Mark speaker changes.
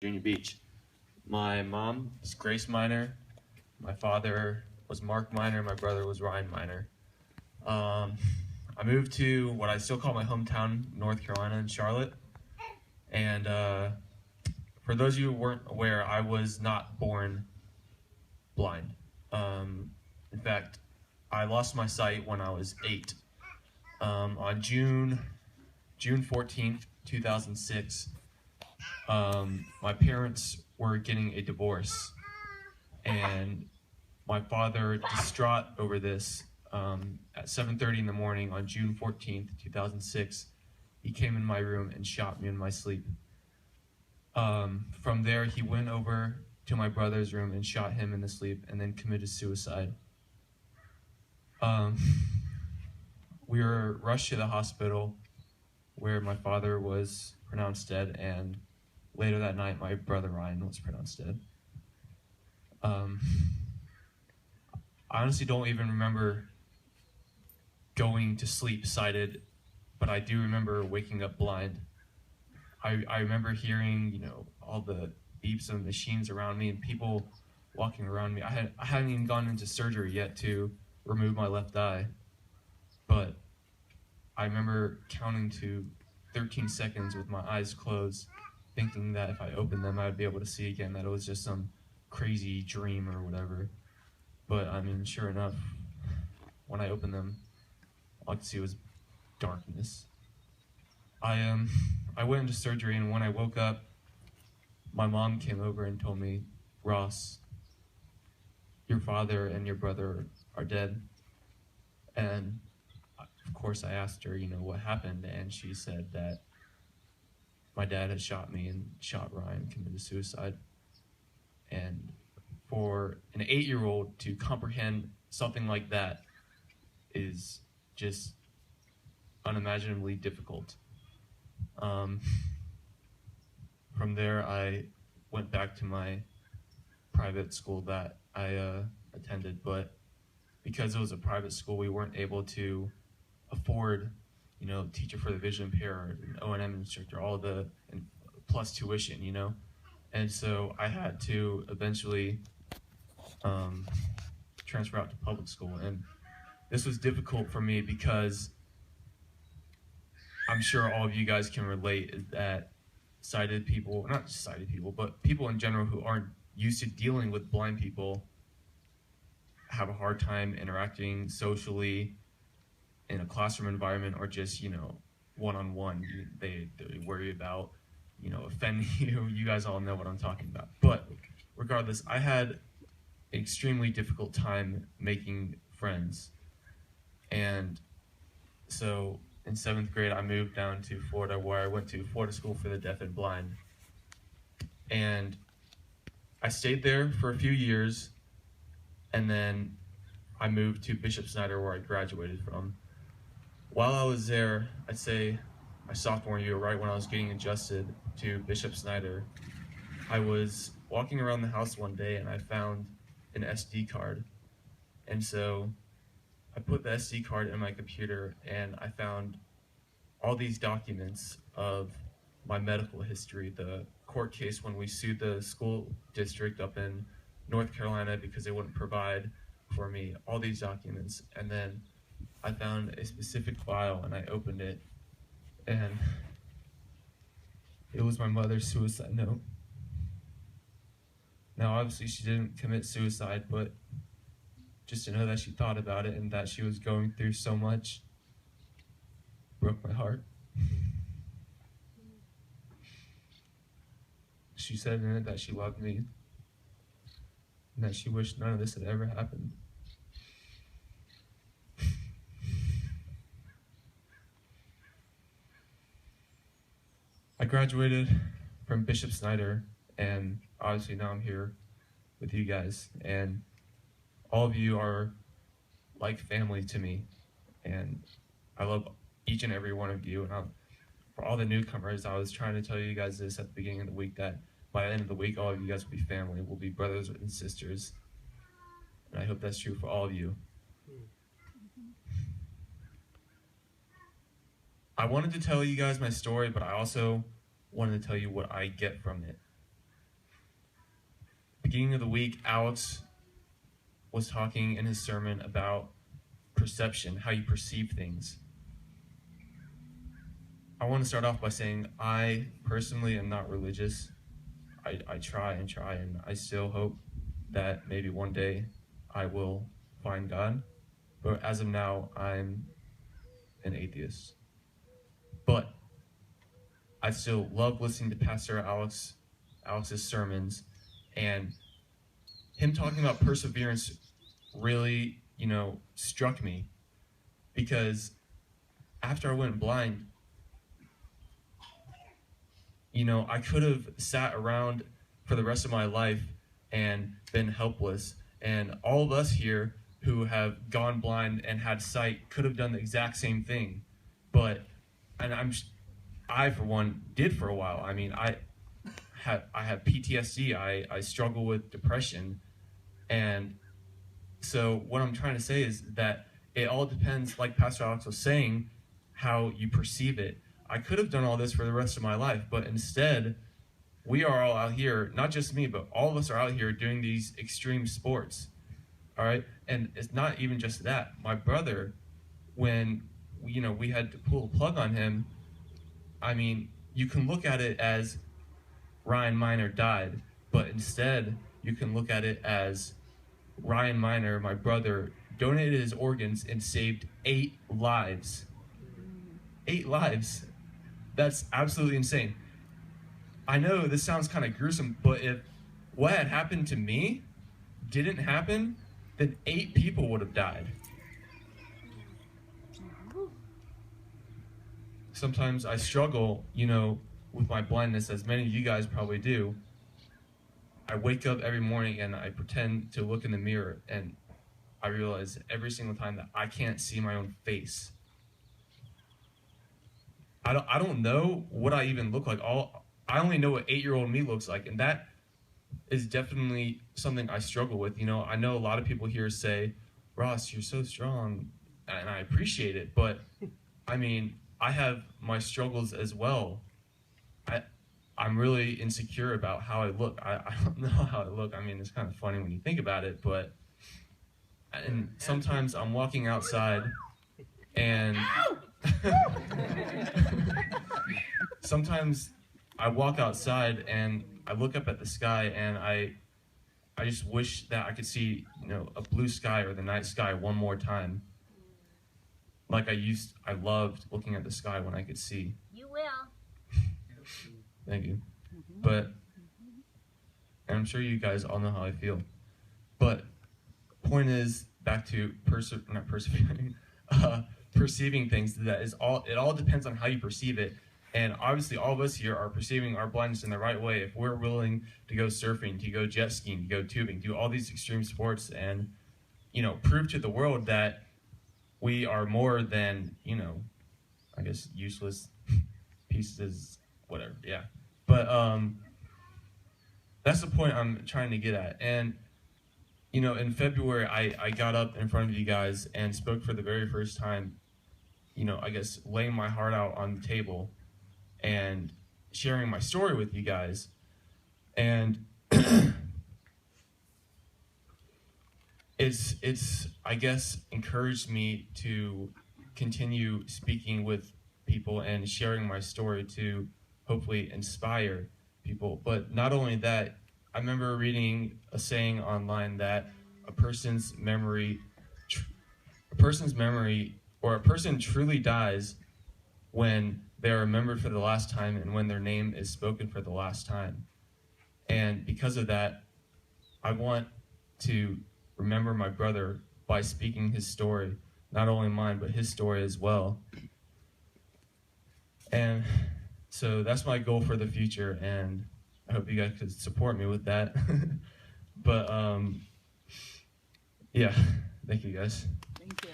Speaker 1: Virginia Beach. My mom is Grace Miner. My father was Mark Miner. My brother was Ryan Miner. I moved to what I still call my hometown, North Carolina, in Charlotte. And for those of you who weren't aware, I was not born blind. In fact, I lost my sight when I was 8. On June 14th, 2006, my parents were getting a divorce, and my father, distraught over this, at 7:30 in the morning on June 14th, 2006, he came in my room and shot me in my sleep. From there, he went over to my brother's room and shot him in the sleep, and then committed suicide. We were rushed to the hospital where my father was pronounced dead, and later that night, my brother Ryan was pronounced dead. I honestly don't even remember going to sleep sighted, but I do remember waking up blind. I remember hearing, all the beeps of machines around me and people walking around me. I hadn't even gone into surgery yet to remove my left eye, but I remember counting to 13 seconds with my eyes closed, thinking that if I opened them, I would be able to see again, that it was just some crazy dream or whatever. But sure enough, when I opened them, all I could see was darkness. I went into surgery, and when I woke up, my mom came over and told me, "Ross, your father and your brother are dead." And of course I asked her, what happened, and she said that my dad had shot me and shot Ryan, committed suicide. And for an 8-year-old to comprehend something like that is just unimaginably difficult. From there, I went back to my private school that I attended, but because it was a private school, we weren't able to afford, teacher for the vision impaired, an O&M instructor, all the plus tuition, and so I had to eventually transfer out to public school, and this was difficult for me because I'm sure all of you guys can relate that sighted people, not just sighted people, but people in general who aren't used to dealing with blind people have a hard time interacting socially in a classroom environment, or just, one-on-one. They worry about, offending you. You guys all know what I'm talking about. But regardless, I had an extremely difficult time making friends. And so in 7th grade, I moved down to Florida, where I went to Florida School for the Deaf and Blind. And I stayed there for a few years, and then I moved to Bishop Snyder, where I graduated from. While I was there, I'd say my sophomore year, right when I was getting adjusted to Bishop Snyder, I was walking around the house one day and I found an SD card. And so I put the SD card in my computer, and I found all these documents of my medical history, the court case when we sued the school district up in North Carolina because they wouldn't provide for me, all these documents. And then I found a specific file, and I opened it, and it was my mother's suicide note. Now, obviously, she didn't commit suicide, but just to know that she thought about it and that she was going through so much broke my heart. She said in it that she loved me and that she wished none of this had ever happened. I graduated from Bishop Snyder, and obviously now I'm here with you guys, and all of you are like family to me, and I love each and every one of you. And for all the newcomers, I was trying to tell you guys this at the beginning of the week, that by the end of the week, all of you guys will be family. We'll be brothers and sisters, and I hope that's true for all of you. I wanted to tell you guys my story, but I also wanted to tell you what I get from it. beginning of the week, Alex was talking in his sermon about perception, how you perceive things. I want to start off by saying I personally am not religious. I try, and I still hope that maybe one day I will find God. But as of now, I'm an atheist. But I still love listening to Pastor Alex's sermons, and him talking about perseverance really, struck me, because after I went blind, I could have sat around for the rest of my life and been helpless. And all of us here who have gone blind and had sight could have done the exact same thing. I for one did for a while. I mean, I have PTSD. I struggle with depression. And so what I'm trying to say is that it all depends, like Pastor Alex was saying, how you perceive it. I could have done all this for the rest of my life, but instead, we are all out here, not just me, but all of us are out here doing these extreme sports, all right? And it's not even just that. My brother, when, we had to pull a plug on him, I mean, you can look at it as Ryan Miner died, but instead, you can look at it as Ryan Miner, my brother, donated his organs and saved 8 lives. 8 lives. That's absolutely insane. I know this sounds kind of gruesome, but if what had happened to me didn't happen, then 8 people would have died. Sometimes I struggle, with my blindness, as many of you guys probably do. I wake up every morning and I pretend to look in the mirror, and I realize every single time that I can't see my own face. I don't know what I even look like. I only know what 8-year-old me looks like, and that is definitely something I struggle with. I know a lot of people here say, Ross, you're so strong, and I appreciate it, but I mean, I have my struggles as well. I'm really insecure about how I look. I don't know how I look. I mean, it's kind of funny when you think about it, and sometimes I'm walking outside and sometimes I walk outside and I look up at the sky and I just wish that I could see, a blue sky or the night sky one more time. Like I loved looking at the sky when I could see.
Speaker 2: You will.
Speaker 1: Thank you. But, and I'm sure you guys all know how I feel. But, point is, back to perceiving things, it all depends on how you perceive it. And obviously all of us here are perceiving our blindness in the right way. If we're willing to go surfing, to go jet skiing, to go tubing, do all these extreme sports and, prove to the world that we are more than, I guess useless pieces, whatever, yeah. But that's the point I'm trying to get at. And, in February, I got up in front of you guys and spoke for the very first time, I guess laying my heart out on the table and sharing my story with you guys. And it's I guess encouraged me to continue speaking with people and sharing my story to hopefully inspire people. But not only that, I remember reading a saying online that a person truly dies when they're remembered for the last time and when their name is spoken for the last time. And because of that, I want to remember my brother by speaking his story, not only mine, but his story as well. And so that's my goal for the future, and I hope you guys could support me with that. But, yeah, thank you guys.
Speaker 3: Thank you.